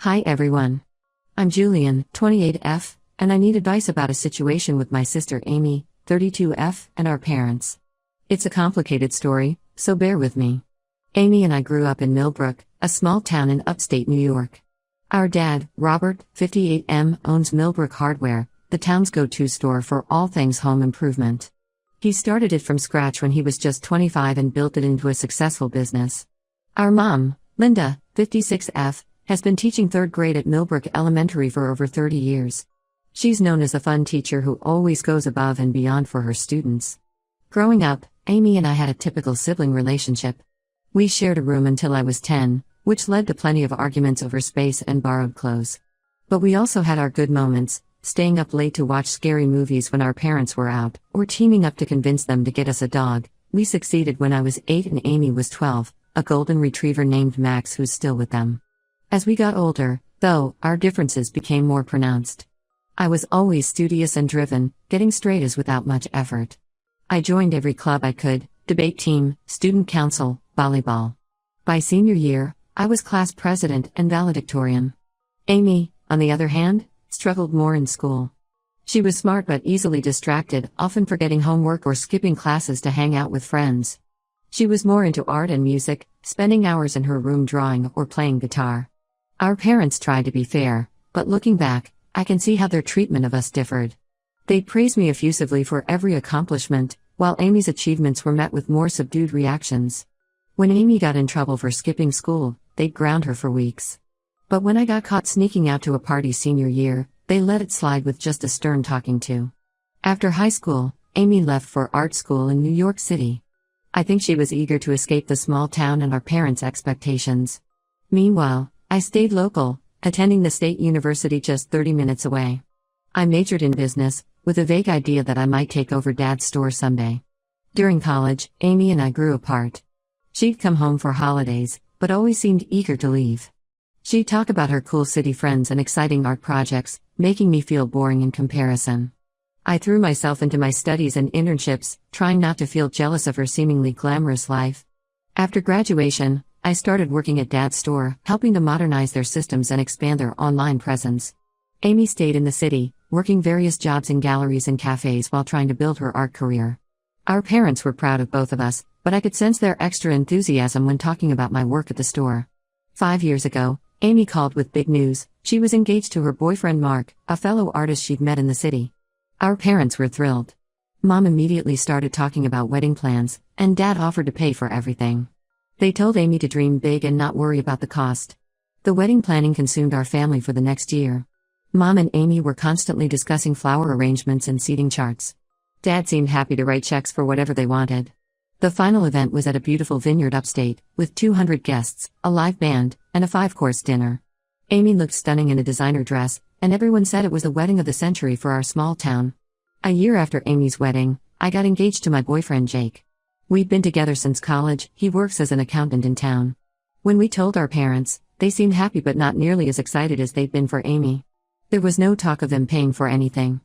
Hi everyone. I'm Julian, 28F, and I need advice about a situation with my sister Amy, 32F, and our parents. It's a complicated story, so bear with me. Amy and I grew up in Millbrook, a small town in upstate New York. Our dad, Robert, 58M, owns Millbrook Hardware, the town's go-to store for all things home improvement. He started it from scratch when he was just 25 and built it into a successful business. Our mom, Linda, 56F, has been teaching third grade at Millbrook Elementary for over 30 years. She's known as a fun teacher who always goes above and beyond for her students. Growing up, Amy and I had a typical sibling relationship. We shared a room until I was 10, which led to plenty of arguments over space and borrowed clothes. But we also had our good moments, staying up late to watch scary movies when our parents were out, or teaming up to convince them to get us a dog. We succeeded when I was 8 and Amy was 12, a golden retriever named Max who's still with them. As we got older, though, our differences became more pronounced. I was always studious and driven, getting straight A's without much effort. I joined every club I could, debate team, student council, volleyball. By senior year, I was class president and valedictorian. Amy, on the other hand, struggled more in school. She was smart but easily distracted, often forgetting homework or skipping classes to hang out with friends. She was more into art and music, spending hours in her room drawing or playing guitar. Our parents tried to be fair, but looking back, I can see how their treatment of us differed. They'd praise me effusively for every accomplishment, while Amy's achievements were met with more subdued reactions. When Amy got in trouble for skipping school, they'd ground her for weeks. But when I got caught sneaking out to a party senior year, they let it slide with just a stern talking to. After high school, Amy left for art school in New York City. I think she was eager to escape the small town and our parents' expectations. Meanwhile, I stayed local, attending the state university just 30 minutes away. I majored in business, with a vague idea that I might take over Dad's store someday. During college, Amy and I grew apart. She'd come home for holidays, but always seemed eager to leave. She'd talk about her cool city friends and exciting art projects, making me feel boring in comparison. I threw myself into my studies and internships, trying not to feel jealous of her seemingly glamorous life. After graduation, I started working at Dad's store, helping to modernize their systems and expand their online presence. Amy stayed in the city, working various jobs in galleries and cafes while trying to build her art career. Our parents were proud of both of us, but I could sense their extra enthusiasm when talking about my work at the store. 5 years ago, Amy called with big news. She was engaged to her boyfriend Mark, a fellow artist she'd met in the city. Our parents were thrilled. Mom immediately started talking about wedding plans, and Dad offered to pay for everything. They told Amy to dream big and not worry about the cost. The wedding planning consumed our family for the next year. Mom and Amy were constantly discussing flower arrangements and seating charts. Dad seemed happy to write checks for whatever they wanted. The final event was at a beautiful vineyard upstate, with 200 guests, a live band, and a 5-course dinner. Amy looked stunning in a designer dress, and everyone said it was the wedding of the century for our small town. A year after Amy's wedding, I got engaged to my boyfriend Jake. We'd been together since college. He works as an accountant in town. When we told our parents, they seemed happy but not nearly as excited as they'd been for Amy. There was no talk of them paying for anything.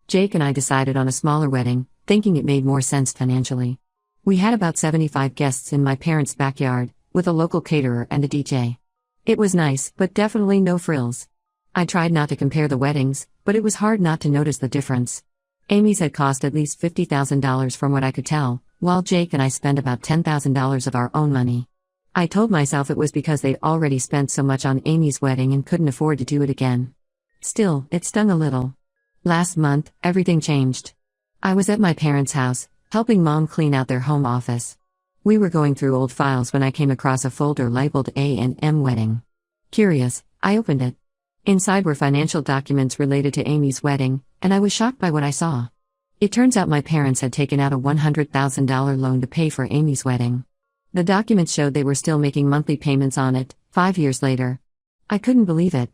Jake and I decided on a smaller wedding, thinking it made more sense financially. We had about 75 guests in my parents' backyard, with a local caterer and a DJ. It was nice, but definitely no frills. I tried not to compare the weddings, but it was hard not to notice the difference. Amy's had cost at least $50,000 from what I could tell, while Jake and I spent about $10,000 of our own money. I told myself it was because they'd already spent so much on Amy's wedding and couldn't afford to do it again. Still, it stung a little. Last month, everything changed. I was at my parents' house, helping Mom clean out their home office. We were going through old files when I came across a folder labeled A&M Wedding. Curious, I opened it. Inside were financial documents related to Amy's wedding, and I was shocked by what I saw. It turns out my parents had taken out a $100,000 loan to pay for Amy's wedding. The documents showed they were still making monthly payments on it, 5 years later. I couldn't believe it.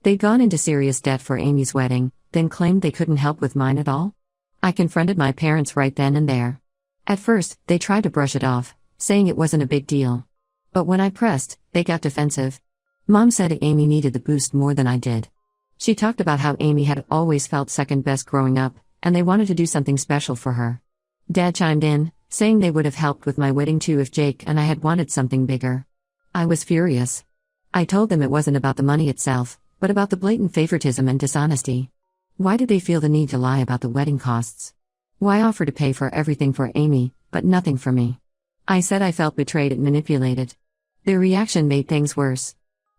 They'd gone into serious debt for Amy's wedding, then claimed they couldn't help with mine at all? I confronted my parents right then and there. At first, they tried to brush it off, saying it wasn't a big deal. But when I pressed, they got defensive. Mom said Amy needed the boost more than I did. She talked about how Amy had always felt second best growing up, and they wanted to do something special for her. Dad chimed in, saying they would have helped with my wedding too if Jake and I had wanted something bigger. I was furious. I told them it wasn't about the money itself, but about the blatant favoritism and dishonesty. Why did they feel the need to lie about the wedding costs? Why offer to pay for everything for Amy, but nothing for me? I said I felt betrayed and manipulated. Their reaction made things worse.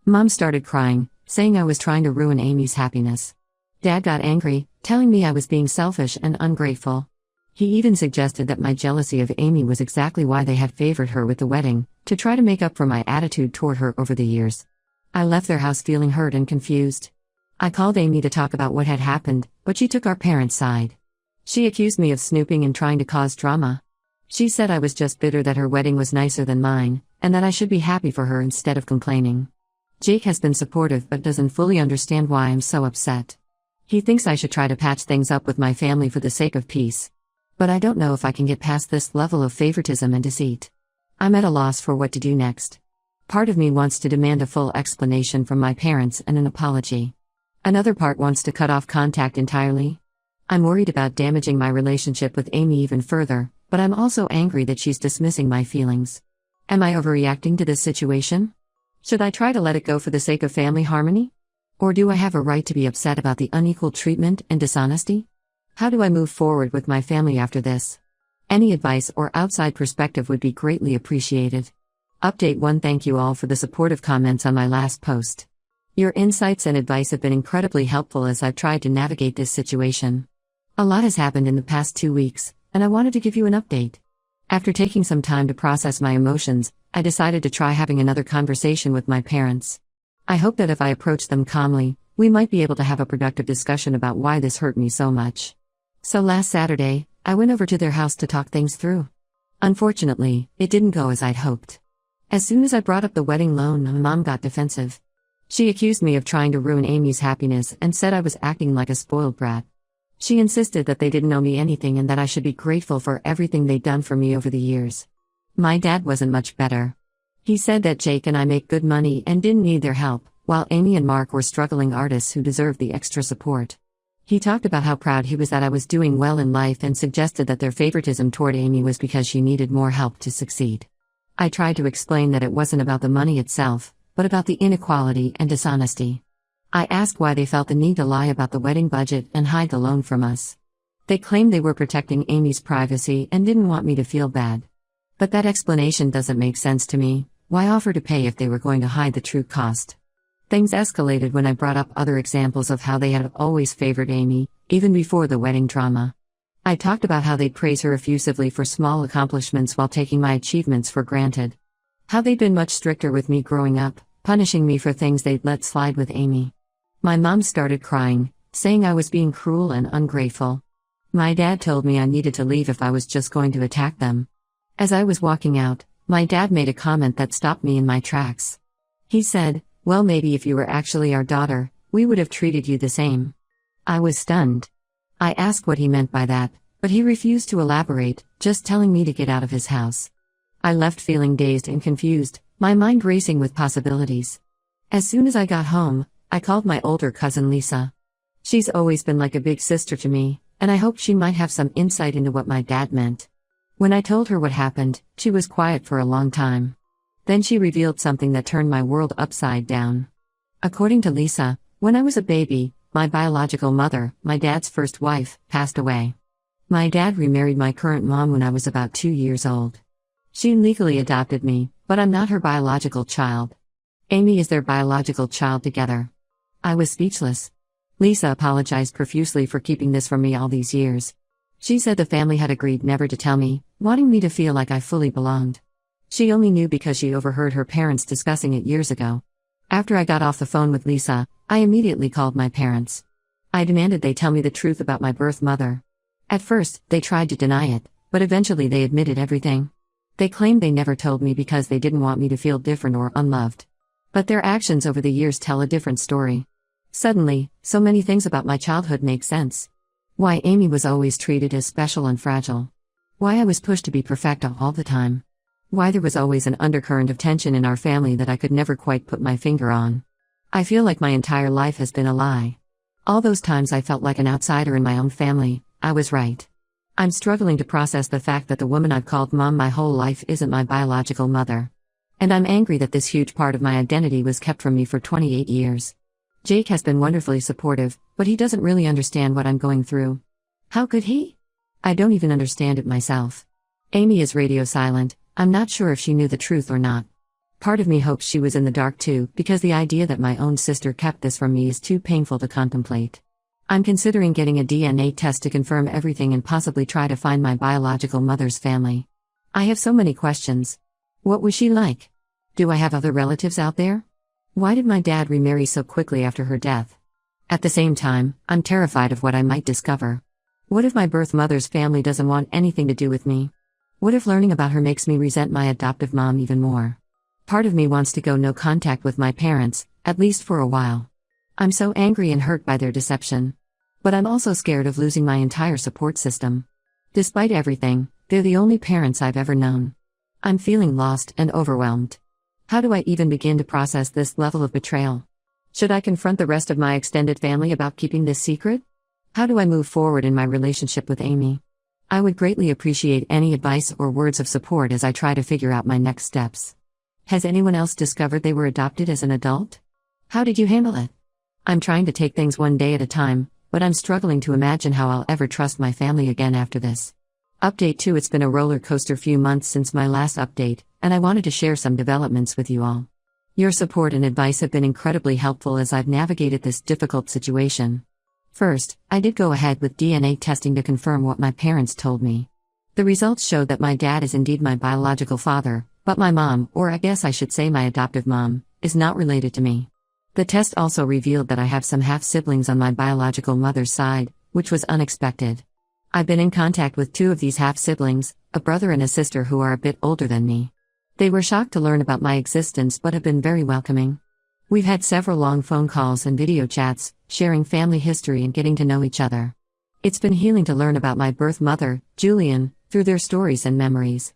Mom started crying, saying I was trying to ruin Amy's happiness. Dad got angry, telling me I was being selfish and ungrateful. He even suggested that my jealousy of Amy was exactly why they had favored her with the wedding, to try to make up for my attitude toward her over the years. I left their house feeling hurt and confused. I called Amy to talk about what had happened, but she took our parents' side. She accused me of snooping and trying to cause drama. She said I was just bitter that her wedding was nicer than mine, and that I should be happy for her instead of complaining. Jake has been supportive but doesn't fully understand why I'm so upset. He thinks I should try to patch things up with my family for the sake of peace. But I don't know if I can get past this level of favoritism and deceit. I'm at a loss for what to do next. Part of me wants to demand a full explanation from my parents and an apology. Another part wants to cut off contact entirely. I'm worried about damaging my relationship with Amy even further, but I'm also angry that she's dismissing my feelings. Am I overreacting to this situation? Should I try to let it go for the sake of family harmony? Or do I have a right to be upset about the unequal treatment and dishonesty? How do I move forward with my family after this? Any advice or outside perspective would be greatly appreciated. Update 1. Thank you all for the supportive comments on my last post. Your insights and advice have been incredibly helpful as I've tried to navigate this situation. A lot has happened in the past 2 weeks, and I wanted to give you an update. After taking some time to process my emotions, I decided to try having another conversation with my parents. I hope that if I approach them calmly, we might be able to have a productive discussion about why this hurt me so much. So last Saturday, I went over to their house to talk things through. Unfortunately, it didn't go as I'd hoped. As soon as I brought up the wedding loan, Mom got defensive. She accused me of trying to ruin Amy's happiness and said I was acting like a spoiled brat. She insisted that they didn't owe me anything and that I should be grateful for everything they'd done for me over the years. My dad wasn't much better. He said that Jake and I make good money and didn't need their help, while Amy and Mark were struggling artists who deserved the extra support. He talked about how proud he was that I was doing well in life and suggested that their favoritism toward Amy was because she needed more help to succeed. I tried to explain that it wasn't about the money itself, but about the inequality and dishonesty. I asked why they felt the need to lie about the wedding budget and hide the loan from us. They claimed they were protecting Amy's privacy and didn't want me to feel bad. But that explanation doesn't make sense to me. Why offer to pay if they were going to hide the true cost? Things escalated when I brought up other examples of how they had always favored Amy, even before the wedding drama. I talked about how they'd praise her effusively for small accomplishments while taking my achievements for granted. How they'd been much stricter with me growing up, punishing me for things they'd let slide with Amy. My mom started crying, saying I was being cruel and ungrateful. My dad told me I needed to leave if I was just going to attack them. As I was walking out, my dad made a comment that stopped me in my tracks. He said, "Well, maybe if you were actually our daughter, we would have treated you the same." I was stunned. I asked what he meant by that, but he refused to elaborate, just telling me to get out of his house. I left feeling dazed and confused, my mind racing with possibilities. As soon as I got home, I called my older cousin Lisa. She's always been like a big sister to me, and I hoped she might have some insight into what my dad meant. When I told her what happened, she was quiet for a long time. Then she revealed something that turned my world upside down. According to Lisa, when I was a baby, my biological mother, my dad's first wife, passed away. My dad remarried my current mom when I was about 2 years old. She legally adopted me, but I'm not her biological child. Amy is their biological child together. I was speechless. Lisa apologized profusely for keeping this from me all these years. She said the family had agreed never to tell me, wanting me to feel like I fully belonged. She only knew because she overheard her parents discussing it years ago. After I got off the phone with Lisa, I immediately called my parents. I demanded they tell me the truth about my birth mother. At first, they tried to deny it, but eventually they admitted everything. They claimed they never told me because they didn't want me to feel different or unloved. But their actions over the years tell a different story. Suddenly, so many things about my childhood make sense. Why Amy was always treated as special and fragile. Why I was pushed to be perfect all the time. Why there was always an undercurrent of tension in our family that I could never quite put my finger on. I feel like my entire life has been a lie. All those times I felt like an outsider in my own family, I was right. I'm struggling to process the fact that the woman I've called mom my whole life isn't my biological mother. And I'm angry that this huge part of my identity was kept from me for 28 years. Jake has been wonderfully supportive, but he doesn't really understand what I'm going through. How could he? I don't even understand it myself. Amy is radio silent. I'm not sure if she knew the truth or not. Part of me hopes she was in the dark too, because the idea that my own sister kept this from me is too painful to contemplate. I'm considering getting a DNA test to confirm everything and possibly try to find my biological mother's family. I have so many questions. What was she like? Do I have other relatives out there? Why did my dad remarry so quickly after her death? At the same time, I'm terrified of what I might discover. What if my birth mother's family doesn't want anything to do with me? What if learning about her makes me resent my adoptive mom even more? Part of me wants to go no contact with my parents, at least for a while. I'm so angry and hurt by their deception. But I'm also scared of losing my entire support system. Despite everything, they're the only parents I've ever known. I'm feeling lost and overwhelmed. How do I even begin to process this level of betrayal? Should I confront the rest of my extended family about keeping this secret? How do I move forward in my relationship with Amy? I would greatly appreciate any advice or words of support as I try to figure out my next steps. Has anyone else discovered they were adopted as an adult? How did you handle it? I'm trying to take things one day at a time, but I'm struggling to imagine how I'll ever trust my family again after this. Update 2. It's been a roller coaster few months since my last update, and I wanted to share some developments with you all. Your support and advice have been incredibly helpful as I've navigated this difficult situation. First, I did go ahead with DNA testing to confirm what my parents told me. The results showed that my dad is indeed my biological father, but my mom, or I guess I should say my adoptive mom, is not related to me. The test also revealed that I have some half-siblings on my biological mother's side, which was unexpected. I've been in contact with 2 of these half-siblings, a brother and a sister who are a bit older than me. They were shocked to learn about my existence but have been very welcoming. We've had several long phone calls and video chats, sharing family history and getting to know each other. It's been healing to learn about my birth mother, Julian, through their stories and memories.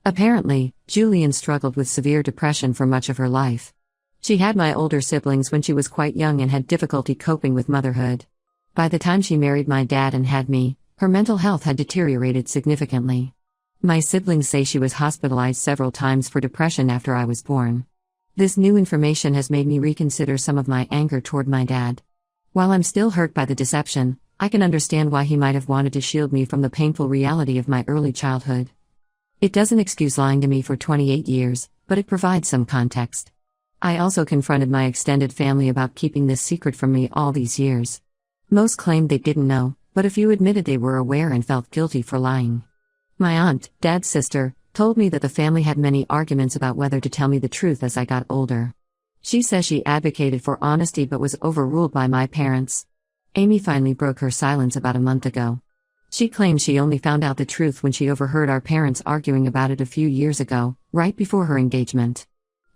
Apparently, Julian struggled with severe depression for much of her life. She had my older siblings when she was quite young and had difficulty coping with motherhood. By the time she married my dad and had me, her mental health had deteriorated significantly. My siblings say she was hospitalized several times for depression after I was born. This new information has made me reconsider some of my anger toward my dad. While I'm still hurt by the deception, I can understand why he might have wanted to shield me from the painful reality of my early childhood. It doesn't excuse lying to me for 28 years, but it provides some context. I also confronted my extended family about keeping this secret from me all these years. Most claimed they didn't know, but a few admitted they were aware and felt guilty for lying. My aunt, dad's sister, told me that the family had many arguments about whether to tell me the truth as I got older. She says she advocated for honesty but was overruled by my parents. Amy finally broke her silence about a month ago. She claims she only found out the truth when she overheard our parents arguing about it a few years ago, right before her engagement.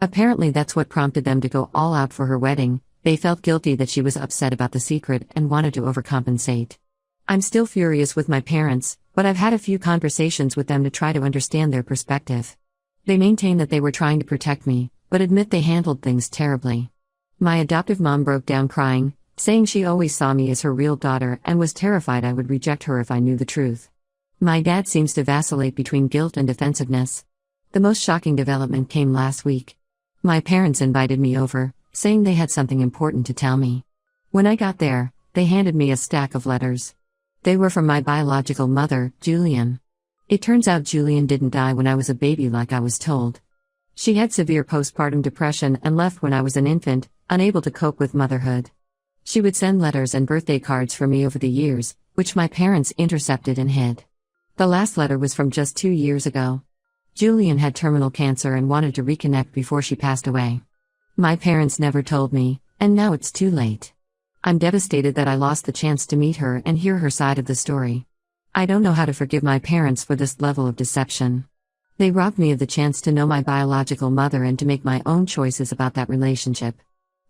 Apparently that's what prompted them to go all out for her wedding. They felt guilty that she was upset about the secret and wanted to overcompensate. I'm still furious with my parents, but I've had a few conversations with them to try to understand their perspective. They maintain that they were trying to protect me, but admit they handled things terribly. My adoptive mom broke down crying, saying she always saw me as her real daughter and was terrified I would reject her if I knew the truth. My dad seems to vacillate between guilt and defensiveness. The most shocking development came last week. My parents invited me over, saying they had something important to tell me. When I got there, they handed me a stack of letters. They were from my biological mother, Julian. It turns out Julian didn't die when I was a baby like I was told. She had severe postpartum depression and left when I was an infant, unable to cope with motherhood. She would send letters and birthday cards for me over the years, which my parents intercepted and hid. The last letter was from just 2 years ago. Julian had terminal cancer and wanted to reconnect before she passed away. My parents never told me, and now it's too late. I'm devastated that I lost the chance to meet her and hear her side of the story. I don't know how to forgive my parents for this level of deception. They robbed me of the chance to know my biological mother and to make my own choices about that relationship.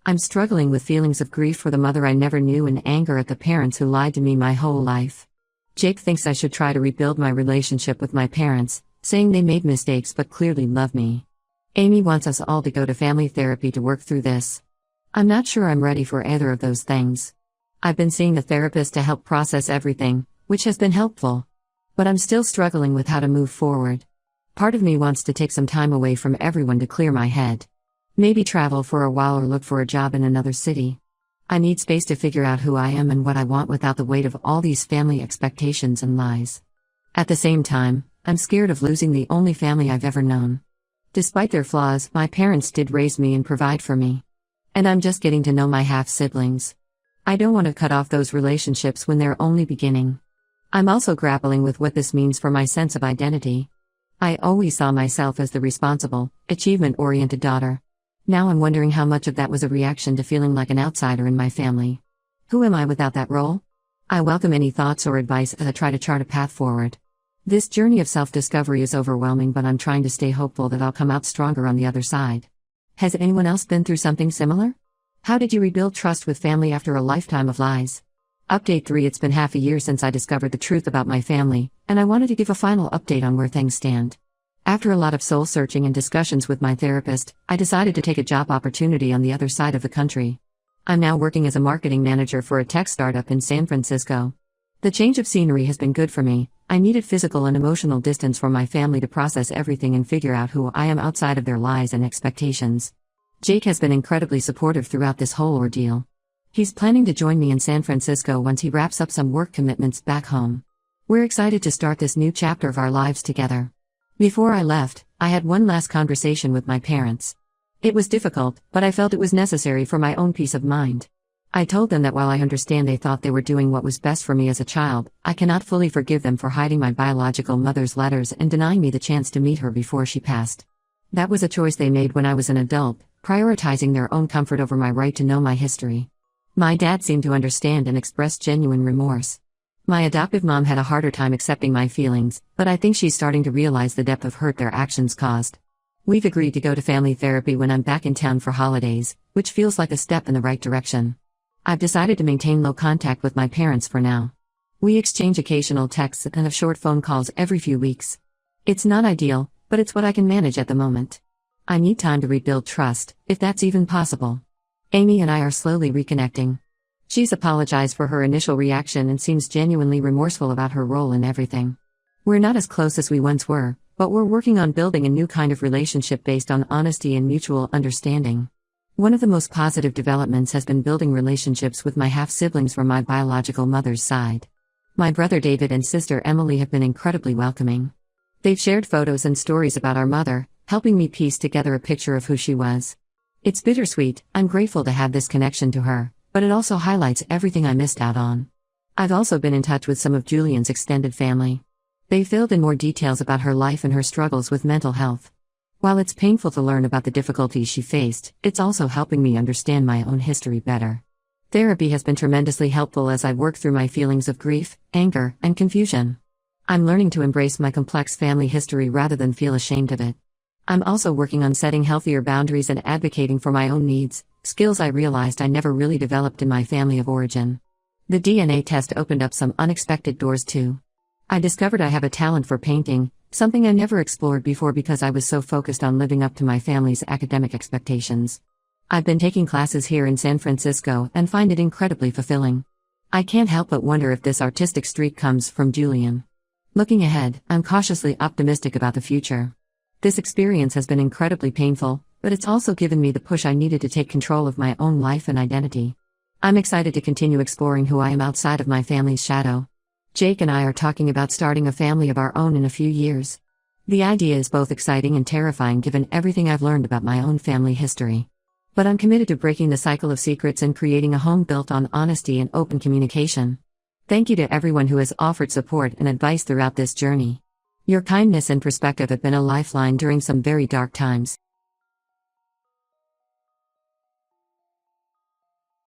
I'm struggling with feelings of grief for the mother I never knew and anger at the parents who lied to me my whole life. Jake thinks I should try to rebuild my relationship with my parents, saying they made mistakes but clearly love me. Amy wants us all to go to family therapy to work through this. I'm not sure I'm ready for either of those things. I've been seeing a therapist to help process everything, which has been helpful. But I'm still struggling with how to move forward. Part of me wants to take some time away from everyone to clear my head. Maybe travel for a while or look for a job in another city. I need space to figure out who I am and what I want without the weight of all these family expectations and lies. At the same time, I'm scared of losing the only family I've ever known. Despite their flaws, my parents did raise me and provide for me. And I'm just getting to know my half-siblings. I don't want to cut off those relationships when they're only beginning. I'm also grappling with what this means for my sense of identity. I always saw myself as the responsible, achievement-oriented daughter. Now I'm wondering how much of that was a reaction to feeling like an outsider in my family. Who am I without that role? I welcome any thoughts or advice as I try to chart a path forward. This journey of self-discovery is overwhelming, but I'm trying to stay hopeful that I'll come out stronger on the other side. Has anyone else been through something similar? How did you rebuild trust with family after a lifetime of lies? Update 3. It's been half a year since I discovered the truth about my family, and I wanted to give a final update on where things stand. After a lot of soul-searching and discussions with my therapist, I decided to take a job opportunity on the other side of the country. I'm now working as a marketing manager for a tech startup in San Francisco. The change of scenery has been good for me. I needed physical and emotional distance from my family to process everything and figure out who I am outside of their lies and expectations. Jake has been incredibly supportive throughout this whole ordeal. He's planning to join me in San Francisco once he wraps up some work commitments back home. We're excited to start this new chapter of our lives together. Before I left, I had one last conversation with my parents. It was difficult, but I felt it was necessary for my own peace of mind. I told them that while I understand they thought they were doing what was best for me as a child, I cannot fully forgive them for hiding my biological mother's letters and denying me the chance to meet her before she passed. That was a choice they made when I was an adult, prioritizing their own comfort over my right to know my history. My dad seemed to understand and expressed genuine remorse. My adoptive mom had a harder time accepting my feelings, but I think she's starting to realize the depth of hurt their actions caused. We've agreed to go to family therapy when I'm back in town for holidays, which feels like a step in the right direction. I've decided to maintain low contact with my parents for now. We exchange occasional texts and have short phone calls every few weeks. It's not ideal, but it's what I can manage at the moment. I need time to rebuild trust, if that's even possible. Amy and I are slowly reconnecting. She's apologized for her initial reaction and seems genuinely remorseful about her role in everything. We're not as close as we once were, but we're working on building a new kind of relationship based on honesty and mutual understanding. One of the most positive developments has been building relationships with my half-siblings from my biological mother's side. My brother David and sister Emily have been incredibly welcoming. They've shared photos and stories about our mother, helping me piece together a picture of who she was. It's bittersweet. I'm grateful to have this connection to her, but it also highlights everything I missed out on. I've also been in touch with some of Julian's extended family. They filled in more details about her life and her struggles with mental health. While it's painful to learn about the difficulties she faced, it's also helping me understand my own history better. Therapy has been tremendously helpful as I work through my feelings of grief, anger, and confusion. I'm learning to embrace my complex family history rather than feel ashamed of it. I'm also working on setting healthier boundaries and advocating for my own needs, skills I realized I never really developed in my family of origin. The DNA test opened up some unexpected doors too. I discovered I have a talent for painting, something I never explored before because I was so focused on living up to my family's academic expectations. I've been taking classes here in San Francisco and find it incredibly fulfilling. I can't help but wonder if this artistic streak comes from Julian. Looking ahead, I'm cautiously optimistic about the future. This experience has been incredibly painful, but it's also given me the push I needed to take control of my own life and identity. I'm excited to continue exploring who I am outside of my family's shadow. Jake and I are talking about starting a family of our own in a few years. The idea is both exciting and terrifying given everything I've learned about my own family history. But I'm committed to breaking the cycle of secrets and creating a home built on honesty and open communication. Thank you to everyone who has offered support and advice throughout this journey. Your kindness and perspective have been a lifeline during some very dark times.